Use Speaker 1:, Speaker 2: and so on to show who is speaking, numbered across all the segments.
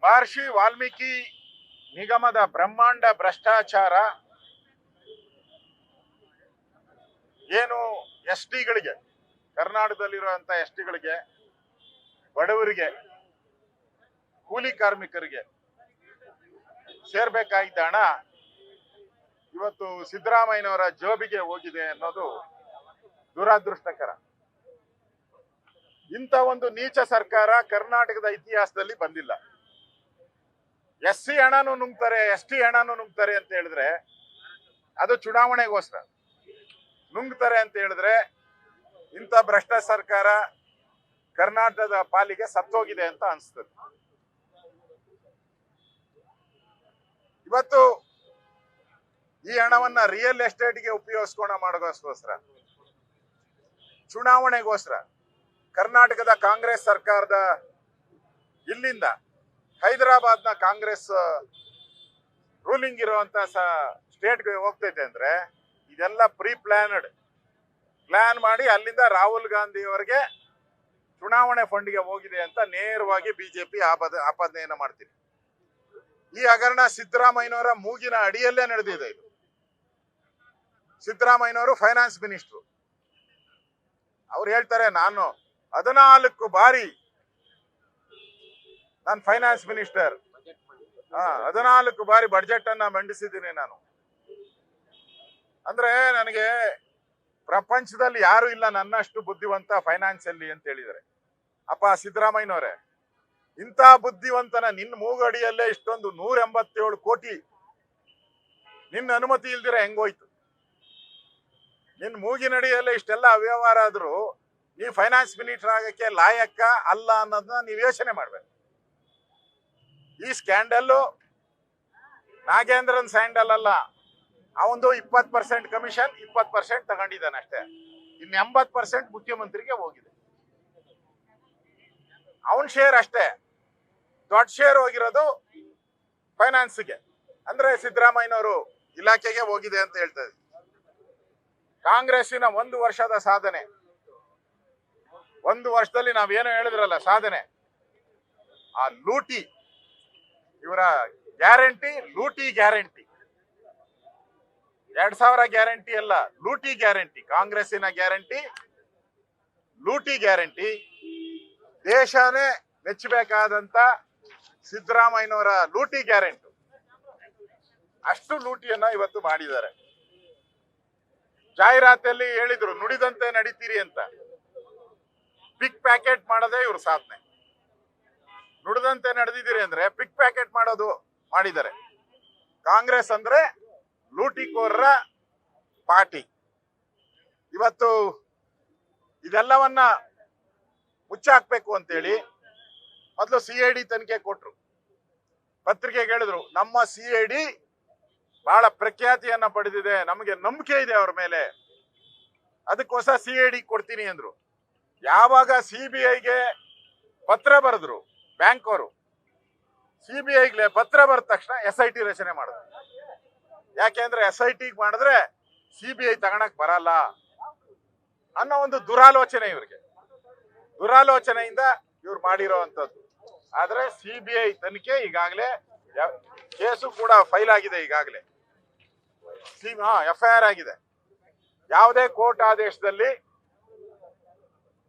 Speaker 1: ಮಹರ್ಷಿ ವಾಲ್ಮೀಕಿ ನಿಗಮದ ಬ್ರಹ್ಮಾಂಡ ಭ್ರಷ್ಟಾಚಾರ ಏನು ಎಸ್ ಟಿಗಳಿಗೆ, ಕರ್ನಾಟಕದಲ್ಲಿರುವಂತ ಎಸ್ ಟಿಗಳಿಗೆ, ಬಡವರಿಗೆ, ಕೂಲಿ ಕಾರ್ಮಿಕರಿಗೆ ಸೇರ್ಬೇಕಾಗಿದ್ದ ಹಣ ಇವತ್ತು ಸಿದ್ದರಾಮಯ್ಯನವರ ಜೋಬಿಗೆ ಹೋಗಿದೆ ಅನ್ನೋದು ದುರದೃಷ್ಟಕರ. ಇಂಥ ಒಂದು ನೀಚ ಸರ್ಕಾರ ಕರ್ನಾಟಕದ ಇತಿಹಾಸದಲ್ಲಿ ಬಂದಿಲ್ಲ. ಎಸ್ ಸಿ ಹಣನು ನುಂಗ್ತಾರೆ, ಎಸ್ ಟಿ ಹಣನು ನುಂಗ್ತಾರೆ ಅಂತ ಹೇಳಿದ್ರೆ ಅದು ಚುನಾವಣೆಗೋಸ್ಕರ. ನುಂಗ್ತಾರೆ ಅಂತ ಹೇಳಿದ್ರೆ ಇಂಥ ಭ್ರಷ್ಟ ಸರ್ಕಾರ ಕರ್ನಾಟಕದ ಪಾಲಿಗೆ ಸತ್ತೋಗಿದೆ ಅಂತ ಅನಿಸ್ತದೆ. ಇವತ್ತು ಈ ಹಣವನ್ನ ರಿಯಲ್ ಎಸ್ಟೇಟ್ಗೆ ಮಾಡೋಗೋಸ್ಕರ, ಚುನಾವಣೆಗೋಸ್ಕರ ಕರ್ನಾಟಕದ ಕಾಂಗ್ರೆಸ್ ಸರ್ಕಾರದ ಇಲ್ಲಿಂದ ಹೈದರಾಬಾದ್ನ ಕಾಂಗ್ರೆಸ್ ರೂಲಿಂಗ್ ಇರುವಂತ ಸ್ಟೇಟ್ಗೆ ಹೋಗ್ತೈತೆ ಅಂದ್ರೆ ಇದೆಲ್ಲ ಪ್ಲಾನ್ ಮಾಡಿ ಅಲ್ಲಿಂದ ರಾಹುಲ್ ಗಾಂಧಿ ಅವರಿಗೆ ಚುನಾವಣೆ ಫಂಡ್ಗೆ ಹೋಗಿದೆ ಅಂತ ನೇರವಾಗಿ ಬಿಜೆಪಿ ಆಪಾದನೆಯನ್ನ ಮಾಡ್ತೀವಿ. ಈ ಹಗರಣ ಸಿದ್ದರಾಮಯ್ಯನವರ ಮೂಗಿನ ಅಡಿಯಲ್ಲೇ ನಡೆದಿದೆ. ಇದು ಸಿದ್ದರಾಮಯ್ಯನವರು ಫೈನಾನ್ಸ್ ಮಿನಿಸ್ಟ್ರು. ಅವ್ರು ಹೇಳ್ತಾರೆ, ನಾನು 14 ಬಾರಿ ನಾನು ಫೈನಾನ್ಸ್ ಮಿನಿಸ್ಟರ್, 14 ಬಾರಿ ಬಡ್ಜೆಟ್ ಅನ್ನ ಮಂಡಿಸಿದ್ದೀನಿ ನಾನು. ಅಂದ್ರೆ ನನಗೆ ಪ್ರಪಂಚದಲ್ಲಿ ಯಾರು ಇಲ್ಲ ನನ್ನಷ್ಟು ಬುದ್ಧಿವಂತ ಫೈನಾನ್ಸ್ ಅಲ್ಲಿ ಅಂತ ಹೇಳಿದ್ದಾರೆ. ಅಪ್ಪ ಸಿದ್ದರಾಮಯ್ಯನವರೇ, ಇಂಥ ಬುದ್ಧಿವಂತನ ನಿನ್ನ ಮೂಗಡಿಯಲ್ಲೇ ಇಷ್ಟೊಂದು 187 ಕೋಟಿ ನಿನ್ನ ಅನುಮತಿ ಇಲ್ದಿರ ಹೆಂಗೋಯ್ತು? ನಿನ್ನ ಮೂಗಿನಡಿಯಲ್ಲೇ ಇಷ್ಟೆಲ್ಲ ಅವ್ಯವಹಾರ ಆದ್ರೂ ನೀವು ಫೈನಾನ್ಸ್ ಮಿನಿಸ್ಟರ್ ಆಗಕ್ಕೆ ಲಾಯಕ್ಕ ಅಲ್ಲ ಅನ್ನೋದನ್ನ ನೀವು ಯೋಚನೆ ಮಾಡ್ಬೇಕು. ಈ ಸ್ಕ್ಯಾಂಡಲ್ಲು ನಾಗೇಂದ್ರನ್ ಸ್ಕ್ಯಾಂಡಲ್ ಅಲ್ಲ. ಅವನು 20% ಕಮಿಷನ್ 20% ತಗೊಂಡಿದ್ದಾನೆ ಅಷ್ಟೇ. ಇನ್ನು 80% ಮುಖ್ಯಮಂತ್ರಿಗೆ ಹೋಗಿದೆ. ಅವನ್ ಶೇರ್ ಅಷ್ಟೇ. ದೊಡ್ಡ ಶೇರ್ ಹೋಗಿರೋದು ಫೈನಾನ್ಸ್ಗೆ, ಅಂದ್ರೆ ಸಿದ್ದರಾಮಯ್ಯನವರು ಇಲಾಖೆಗೆ ಹೋಗಿದೆ ಅಂತ ಹೇಳ್ತಾ ಇದ್ದೀವಿ. ಕಾಂಗ್ರೆಸ್ಸಿನ 1 ವರ್ಷದ ಸಾಧನೆ, 1 ವರ್ಷದಲ್ಲಿ ನಾವೇನೋ ಹೇಳಿದ್ರಲ್ಲ ಸಾಧನೆ, ಆ ಲೂಟಿ, ಇವರ ಗ್ಯಾರಂಟಿ ಲೂಟಿ ಗ್ಯಾರಂಟಿ. 2000 ಗ್ಯಾರಂಟಿ ಅಲ್ಲ, ಲೂಟಿ ಗ್ಯಾರಂಟಿ. ಕಾಂಗ್ರೆಸ್ಸಿನ ಗ್ಯಾರಂಟಿ ಲೂಟಿ ಗ್ಯಾರಂಟಿ. ದೇಶನೇ ಮೆಚ್ಚಬೇಕಾದಂತ ಸಿದ್ದರಾಮಯ್ಯನವರ ಲೂಟಿ ಗ್ಯಾರಂಟಿ. ಅಷ್ಟು ಲೂಟಿಯನ್ನ ಇವತ್ತು ಮಾಡಿದ್ದಾರೆ. ಜಾಹೀರಾತಲ್ಲಿ ಹೇಳಿದ್ರು ನುಡಿದಂತೆ ನಡೀತೀರಿ ಅಂತ. ಪಿಕ್ ಪ್ಯಾಕೆಟ್ ಮಾಡೋದೇ ಇವ್ರ ಸಾಧನೆ. ನುಡಿದಂತೆ ನಡೆದಿದ್ದೀರಿ ಅಂದ್ರೆ ಪಿಕ್ ಪ್ಯಾಕೆಟ್ ಮಾಡಿದ್ದಾರೆ. ಕಾಂಗ್ರೆಸ್ ಅಂದ್ರೆ ಲೂಟಿಕೋರರ ಪಾರ್ಟಿ. ಇವತ್ತು ಇದೆಲ್ಲವನ್ನ ಮುಚ್ಚಾಕ್ಬೇಕು ಅಂತೇಳಿ ಮೊದಲು CID ತನಿಖೆ ಕೊಟ್ರು. ಪತ್ರಿಕೆಗೆ ಹೇಳಿದ್ರು, ನಮ್ಮ CID ಬಹಳ ಪ್ರಖ್ಯಾತಿಯನ್ನ ಪಡೆದಿದೆ, ನಮಗೆ ನಂಬಿಕೆ ಇದೆ ಅವ್ರ ಮೇಲೆ, ಅದಕ್ಕೋಸ್ಕರ CID ಕೊಡ್ತೀನಿ ಅಂದ್ರು. ಯಾವಾಗ CBIಗೆ ಪತ್ರ ಬರೆದ್ರು ಬ್ಯಾಂಕ್ ಅವರು, CBIಗೆ ಪತ್ರ ಬರೆದ ತಕ್ಷಣ SIT ರಚನೆ ಮಾಡಿದ್ರು. ಯಾಕೆಂದ್ರೆ SIT ಮಾಡಿದ್ರೆ CBI ತಗೊಳಕ್ ಬರಲ್ಲ ಅನ್ನೋ ಒಂದು ದುರಾಲೋಚನೆ ಇವ್ರಿಗೆ. ದುರಾಲೋಚನೆಯಿಂದ ಇವ್ರು ಮಾಡಿರೋವಂಥದ್ದು. ಆದ್ರೆ CBI ತನಿಖೆ ಈಗಾಗಲೇ ಕೇಸು ಕೂಡ ಫೈಲ್ ಆಗಿದೆ. ಈಗಾಗಲೇ FIR ಆಗಿದೆ. ಯಾವುದೇ ಕೋರ್ಟ್ ಆದೇಶದಲ್ಲಿ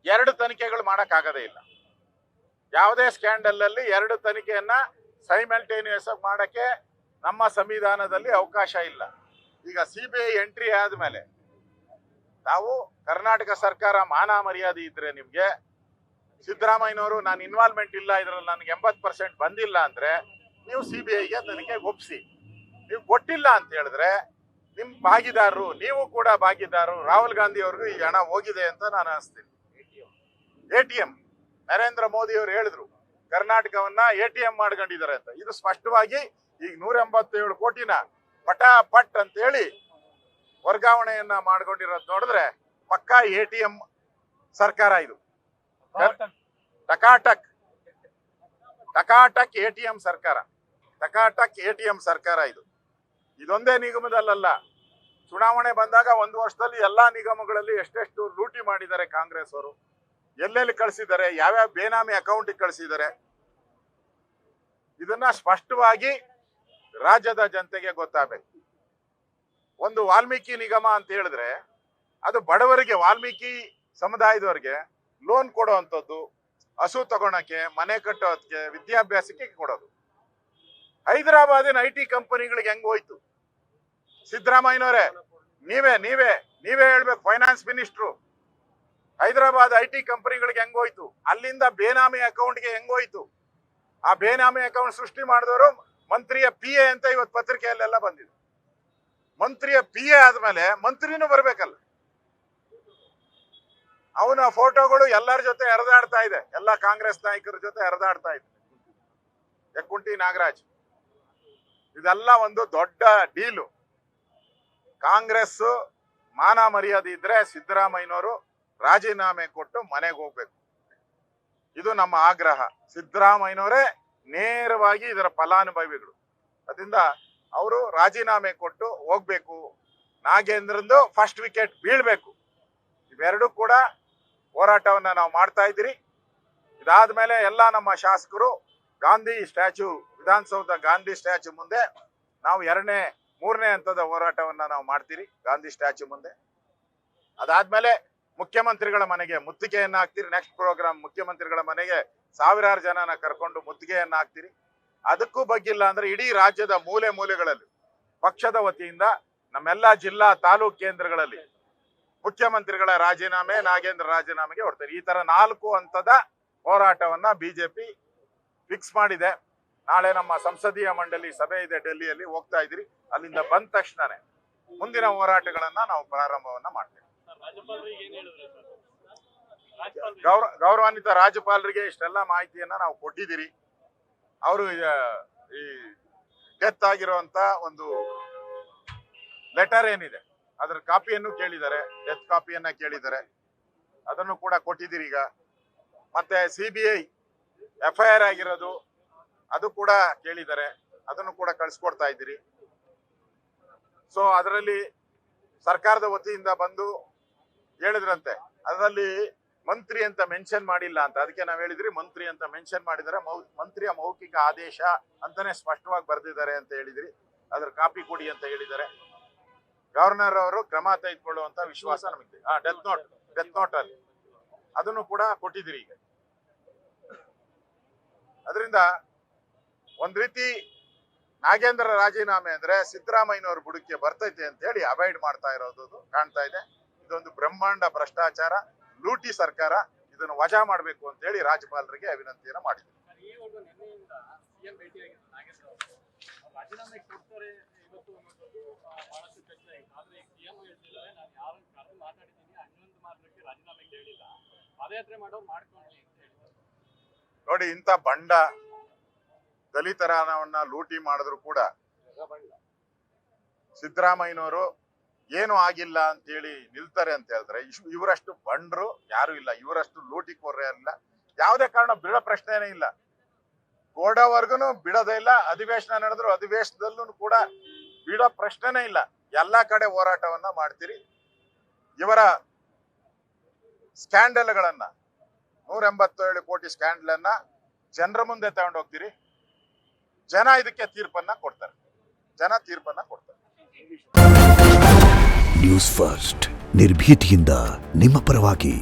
Speaker 1: 2 ತನಿಖೆಗಳು ಮಾಡಕ್ ಆಗದೇ ಇಲ್ಲ. ಯಾವುದೇ ಸ್ಕ್ಯಾಂಡಲ್ ಅಲ್ಲಿ 2 ತನಿಖೆಯನ್ನ ಸೈಮಲ್ಟೇನಿಯಸ್ ಆಗಿ ಮಾಡಕ್ಕೆ ನಮ್ಮ ಸಂವಿಧಾನದಲ್ಲಿ ಅವಕಾಶ ಇಲ್ಲ. ಈಗ CBI ಎಂಟ್ರಿ ಆದ್ಮೇಲೆ ನಾವು ಕರ್ನಾಟಕ ಸರ್ಕಾರ ಮಾನ ಮರ್ಯಾದೆ ಇದ್ರೆ ನಿಮ್ಗೆ, ಸಿದ್ದರಾಮಯ್ಯನವರು ನಾನು ಇನ್ವಾಲ್ವ್ಮೆಂಟ್ ಇಲ್ಲ ಇದ್ರಲ್ಲಿ ನನಗೆ 80% ಬಂದಿಲ್ಲ ಅಂದ್ರೆ ನೀವು CBIಗೆ ತನಿಖೆಗೆ ಒಪ್ಪಿಸಿ. ನೀವು ಕೊಟ್ಟಿಲ್ಲ ಅಂತ ಹೇಳಿದ್ರೆ ನಿಮ್ ಭಾಗಿದಾರರು, ನೀವು ಕೂಡ ಭಾಗಿದಾರರು. ರಾಹುಲ್ ಗಾಂಧಿ ಅವ್ರಿಗೂ ಈ ಹಣ ಹೋಗಿದೆ ಅಂತ ನಾನು ಅನಿಸ್ತೀನಿ. ATM ನರೇಂದ್ರ ಮೋದಿ ಅವರು ಹೇಳಿದ್ರು ಕರ್ನಾಟಕವನ್ನ ATM ಮಾಡ್ಕೊಂಡಿದ್ದಾರೆ ಅಂತ. ಇದು ಸ್ಪಷ್ಟವಾಗಿ ಈಗ 187 ಕೋಟಿನ ಪಟಾಪಟ್ ಅಂತ ಹೇಳಿ ವರ್ಗಾವಣೆಯನ್ನ ಮಾಡ್ಕೊಂಡಿರೋದು ನೋಡಿದ್ರೆ ಪಕ್ಕಾ ATM ಸರ್ಕಾರ ಇದು. ಟಕಾಟಕ್ ATM ಸರ್ಕಾರ, ಟಕಾಟಕ್ ATM ಸರ್ಕಾರ ಇದು. ಇದೊಂದೇ ನಿಗಮದಲ್ಲ, ಚುನಾವಣೆ ಬಂದಾಗ 1 ವರ್ಷದಲ್ಲಿ ಎಲ್ಲಾ ನಿಗಮಗಳಲ್ಲಿ ಎಷ್ಟೆಷ್ಟು ಲೂಟಿ ಮಾಡಿದ್ದಾರೆ ಕಾಂಗ್ರೆಸ್ ಅವರು, ಎಲ್ಲೆಲ್ಲಿ ಕಳಿಸಿದ್ದಾರೆ, ಯಾವ್ಯಾವ ಬೇನಾಮಿ ಅಕೌಂಟ್ ಕಳಿಸಿದ್ದಾರೆ, ಇದನ್ನ ಸ್ಪಷ್ಟವಾಗಿ ರಾಜ್ಯದ ಜನತೆಗೆ ಗೊತ್ತಾಗಬೇಕು. ಒಂದು ವಾಲ್ಮೀಕಿ ನಿಗಮ ಅಂತ ಹೇಳಿದ್ರೆ ಅದು ಬಡವರಿಗೆ, ವಾಲ್ಮೀಕಿ ಸಮುದಾಯದವರಿಗೆ ಲೋನ್ ಕೊಡುವಂಥದ್ದು, ಹಸು ತಗೊಳಕ್ಕೆ, ಮನೆ ಕಟ್ಟೋದಕ್ಕೆ, ವಿದ್ಯಾಭ್ಯಾಸಕ್ಕೆ ಕೊಡೋದು. ಹೈದರಾಬಾದಿನ IT ಕಂಪನಿಗಳಿಗೆ ಹೆಂಗ್ ಹೋಯ್ತು? ಸಿದ್ದರಾಮಯ್ಯನವರೇ, ನೀವೇ ಹೇಳ್ಬೇಕು, ಫೈನಾನ್ಸ್ ಮಿನಿಸ್ಟ್ರು. ಹೈದರಾಬಾದ್ IT ಕಂಪನಿಗಳಿಗೆ ಹೆಂಗ್ ಹೋಯ್ತು? ಅಲ್ಲಿಂದ ಬೇನಾಮಿ ಅಕೌಂಟ್ಗೆ ಹೆಂಗ್ ಹೋಯ್ತು? ಆ ಬೇನಾಮಿ ಅಕೌಂಟ್ ಸೃಷ್ಟಿ ಮಾಡಿದವರು ಮಂತ್ರಿಯ PA ಅಂತ ಇವತ್ತು ಪತ್ರಿಕೆಯಲ್ಲೆಲ್ಲ ಬಂದಿದೆ. ಮಂತ್ರಿಯ PA ಆದ್ಮೇಲೆ ಮಂತ್ರಿನೂ ಬರ್ಬೇಕಲ್ಲ. ಅವನ ಫೋಟೋಗಳು ಎಲ್ಲರ ಜೊತೆ ಹರಿದಾಡ್ತಾ ಇದೆ, ಎಲ್ಲ ಕಾಂಗ್ರೆಸ್ ನಾಯಕರ ಜೊತೆ ಹರಿದಾಡ್ತಾ ಇದೆ. ಯಕ್ಕುಂಟಿ ನಾಗರಾಜ್, ಇದೆಲ್ಲ ಒಂದು ದೊಡ್ಡ ಡೀಲು. ಕಾಂಗ್ರೆಸ್ ಮಾನ ಮರ್ಯಾದೆ ಇದ್ರೆ ಸಿದ್ದರಾಮಯ್ಯನವರು ರಾಜೀನಾಮೆ ಕೊಟ್ಟು ಮನೆಗೆ ಹೋಗ್ಬೇಕು. ಇದು ನಮ್ಮ ಆಗ್ರಹ. ಸಿದ್ದರಾಮಯ್ಯನವರೇ ನೇರವಾಗಿ ಇದರ ಫಲಾನುಭವಿಗಳು. ಅದರಿಂದ ಅವರು ರಾಜೀನಾಮೆ ಕೊಟ್ಟು ಹೋಗ್ಬೇಕು. ನಾಗೇಂದ್ರಂದು ಫಸ್ಟ್ ವಿಕೆಟ್ ಬೀಳ್ಬೇಕು. ಇವೆರಡೂ ಕೂಡ ಹೋರಾಟವನ್ನ ನಾವು ಮಾಡ್ತಾ ಇದ್ದೀರಿ. ಇದಾದ್ಮೇಲೆ ಎಲ್ಲ ನಮ್ಮ ಶಾಸಕರು ಗಾಂಧಿ ಸ್ಟ್ಯಾಚ್ಯೂ, ವಿಧಾನಸೌಧ ಗಾಂಧಿ ಸ್ಟ್ಯಾಚ್ಯೂ ಮುಂದೆ ನಾವು 2ನೇ 3ನೇ ಹಂತದ ಹೋರಾಟವನ್ನ ನಾವು ಮಾಡ್ತೀರಿ, ಗಾಂಧಿ ಸ್ಟ್ಯಾಚ್ಯೂ ಮುಂದೆ. ಅದಾದ್ಮೇಲೆ ಮುಖ್ಯಮಂತ್ರಿಗಳ ಮನೆಗೆ ಮುತ್ತಿಗೆಯನ್ನ ಹಾಕ್ತೀರಿ. ನೆಕ್ಸ್ಟ್ ಪ್ರೋಗ್ರಾಮ್ ಮುಖ್ಯಮಂತ್ರಿಗಳ ಮನೆಗೆ ಸಾವಿರಾರು ಜನನ ಕರ್ಕೊಂಡು ಮುತ್ತಿಗೆಯನ್ನ ಹಾಕ್ತೀರಿ. ಅದಕ್ಕೂ ಬಗ್ಗಿಲ್ಲ ಅಂದ್ರೆ ಇಡೀ ರಾಜ್ಯದ ಮೂಲೆ ಮೂಲೆಗಳಲ್ಲಿ ಪಕ್ಷದ ವತಿಯಿಂದ ನಮ್ಮೆಲ್ಲಾ ಜಿಲ್ಲಾ ತಾಲೂಕು ಕೇಂದ್ರಗಳಲ್ಲಿ ಮುಖ್ಯಮಂತ್ರಿಗಳ ರಾಜೀನಾಮೆ, ನಾಗೇಂದ್ರ ರಾಜೀನಾಮೆಗೆ ಹೊರಡ್ತಾರೆ. ಈ ತರ 4 ಹಂತದ ಹೋರಾಟವನ್ನ ಬಿಜೆಪಿ ಫಿಕ್ಸ್ ಮಾಡಿದೆ. ನಾಳೆ ನಮ್ಮ ಸಂಸದೀಯ ಮಂಡಳಿ ಸಭೆ ಇದೆ ಡೆಲ್ಲಿಯಲ್ಲಿ, ಹೋಗ್ತಾ ಇದ್ರಿ. ಅಲ್ಲಿಂದ ಬಂದ ತಕ್ಷಣನೇ ಮುಂದಿನ ಹೋರಾಟಗಳನ್ನ ನಾವು ಪ್ರಾರಂಭವನ್ನ ಮಾಡ್ತೇವೆ. ಗೌರವಾನ್ವಿತ ರಾಜ್ಯಪಾಲರಿಗೆ ಇಷ್ಟೆಲ್ಲ ಮಾಹಿತಿಯನ್ನ ನಾವು ಕೊಟ್ಟಿದ್ದೀರಿ. ಅವರು ಈ ಡೆತ್ ಆಗಿರುವಂತ ಒಂದು ಲೆಟರ್ ಏನಿದೆ ಅದರ ಕಾಪಿಯನ್ನು ಕೇಳಿದ್ದಾರೆ, ಡೆತ್ ಕಾಪಿಯನ್ನ ಕೇಳಿದ್ದಾರೆ, ಅದನ್ನು ಕೂಡ ಕೊಟ್ಟಿದ್ದೀರಿ ಈಗ. ಮತ್ತೆ CBI FIR ಆಗಿರೋದು ಅದು ಕೂಡ ಕೇಳಿದ್ದಾರೆ, ಅದನ್ನು ಕೂಡ ಕಳಿಸ್ಕೊಡ್ತಾ ಇದ್ದೀರಿ. ಸೊ ಅದರಲ್ಲಿ ಸರ್ಕಾರದ ವತಿಯಿಂದ ಬಂದು ಹೇಳಿದ್ರಂತೆ, ಅದರಲ್ಲಿ ಮಂತ್ರಿ ಅಂತ ಮೆನ್ಷನ್ ಮಾಡಿಲ್ಲ ಅಂತ. ಅದಕ್ಕೆ ನಾವ್ ಹೇಳಿದ್ರಿ ಮಂತ್ರಿ ಅಂತ ಮೆನ್ಷನ್ ಮಾಡಿದರೆ ಮಂತ್ರಿಯ ಮೌಖಿಕ ಆದೇಶ ಅಂತಾನೆ ಸ್ಪಷ್ಟವಾಗಿ ಬರೆದಿದ್ದಾರೆ ಅಂತ ಹೇಳಿದ್ರಿ. ಅದ್ರ ಕಾಪಿ ಕೊಡಿ ಅಂತ ಹೇಳಿದ್ದಾರೆ. ಗವರ್ನರ್ ಅವರು ಕ್ರಮ ತೆಗೆದುಕೊಳ್ಳುವಂತ ವಿಶ್ವಾಸ ನಮಗೆ. ಡೆತ್ ನೋಟ್ ಅಲ್ಲಿ ಅದನ್ನು ಕೂಡ ಕೊಟ್ಟಿದ್ದೀರಿ ಈಗ. ಅದರಿಂದ ಒಂದ್ ರೀತಿ ನಾಗೇಂದ್ರ ರಾಜೀನಾಮೆ ಅಂದ್ರೆ ಸಿದ್ದರಾಮಯ್ಯನವ್ರ ಬುಡಕ್ಕೆ ಬರ್ತೈತೆ ಅಂತ ಹೇಳಿ ಅವಾಯ್ಡ್ ಮಾಡ್ತಾ ಇರೋದು ಕಾಣ್ತಾ ಇದೆ. ಇದೊಂದು ಬ್ರಹ್ಮಾಂಡ ಭ್ರಷ್ಟಾಚಾರ, ಲೂಟಿ ಸರ್ಕಾರ. ಇದನ್ನು ವಜಾ ಮಾಡಬೇಕು ಅಂತ ಹೇಳಿ ರಾಜ್ಯಪಾಲರಿಗೆ ವಿನಂತಿಯನ್ನು ಮಾಡಿದ್ರು. ನೋಡಿ, ಇಂಥ ಬಂಡ ದಲಿತರ ಹಣವನ್ನ ಲೂಟಿ ಮಾಡಿದ್ರು ಕೂಡ ಸಿದ್ದರಾಮಯ್ಯನವರು ಏನು ಆಗಿಲ್ಲ ಅಂತ ಹೇಳಿ ನಿಲ್ತಾರೆ ಅಂತ ಹೇಳಿದ್ರೆ, ಇವರಷ್ಟು ಬಂಡ್ರು ಯಾರು ಇಲ್ಲ, ಇವರಷ್ಟು ಲೂಟಿಕೋರ್ರೆ ಇಲ್ಲ. ಯಾವುದೇ ಕಾರಣ ಬಿಡೋ ಪ್ರಶ್ನೆನೇ ಇಲ್ಲ. ಗೋಡವರ್ಗುನು ಬಿಡೋದೇ ಇಲ್ಲ. ಅಧಿವೇಶನ ನಡೆದ್ರು ಅಧಿವೇಶನದಲ್ಲೂ ಕೂಡ ಬಿಡೋ ಪ್ರಶ್ನೆನೇ ಇಲ್ಲ. ಎಲ್ಲಾ ಕಡೆ ಹೋರಾಟವನ್ನ ಮಾಡ್ತೀರಿ. ಇವರ ಸ್ಕ್ಯಾಂಡಲ್ಗಳನ್ನ 187 ಕೋಟಿ ಸ್ಕ್ಯಾಂಡಲ್ ಅನ್ನ ಜನರ ಮುಂದೆ ತಗೊಂಡು ಹೋಗ್ತೀರಿ. ಜನ ಇದಕ್ಕೆ ತೀರ್ಪನ್ನ ಕೊಡ್ತಾರೆ.
Speaker 2: ನ್ಯೂಸ್ ಫಸ್ಟ್, ನಿರ್ಭೀತಿಯಿಂದ ನಿಮ್ಮ ಪರವಾಗಿ.